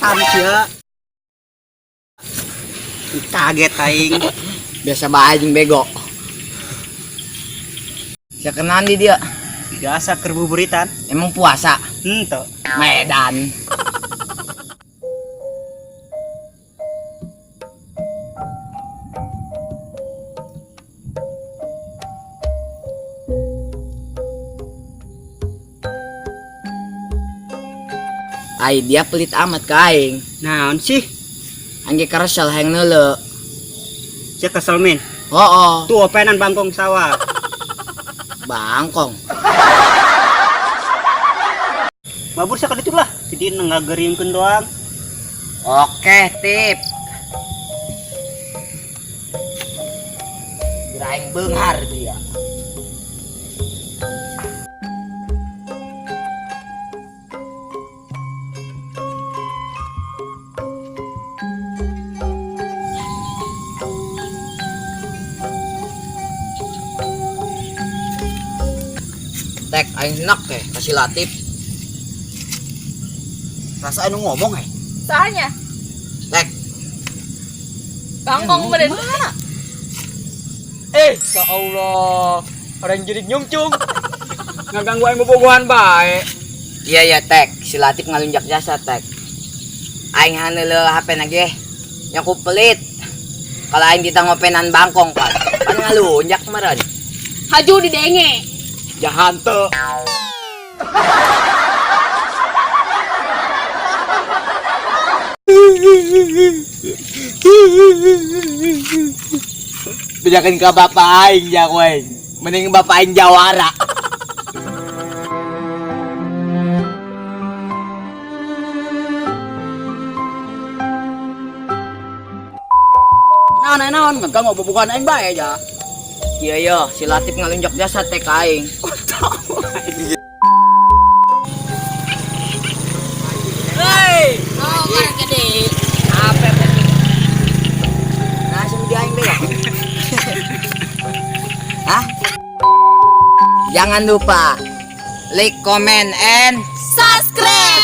San sia. Kaget aing. Biasa bae jeung bego. Sia kenan di dia. Biasa keur buburitan. Emang puasa. Henteu. Medan. Ai dia pelit amat ka aing. Naon sih? Angge karesel hayang neuleu. Sia kesel men. Hooh, Tuh openan bangkong sawah. bangkong. Mabur sia kaditu lah. Jadi ngageuringkeun doang. Oke, tip. Geraing beunghar dia. Tek aing enak kasih Latif. Rasa anu ngomong Soalnya Tek. bangkong beren. Ya Allah, orang jadi nyungcung. Ngaganggu aing bobogohan bae. Iya Tek, si Latif ngalunjak jasa Tek. Aing haneuleu HP na ge. Nya ku pelit. Kalau aing kita ngopenan bangkong kan ngalunjak meureun. Haju di denge. Jahan teu. Bedakeun ka bapak aing ya kowe. Mending bapak aing jawara. Naon ngaganggu bobogohan aing bae aja. Iya yo, si Latif ngalunjak jasa Tek ka aing. Hei, Oh, kan gede. apa Nah, sing di aing deh. Hah? Jangan lupa like, comment, and Subscribe.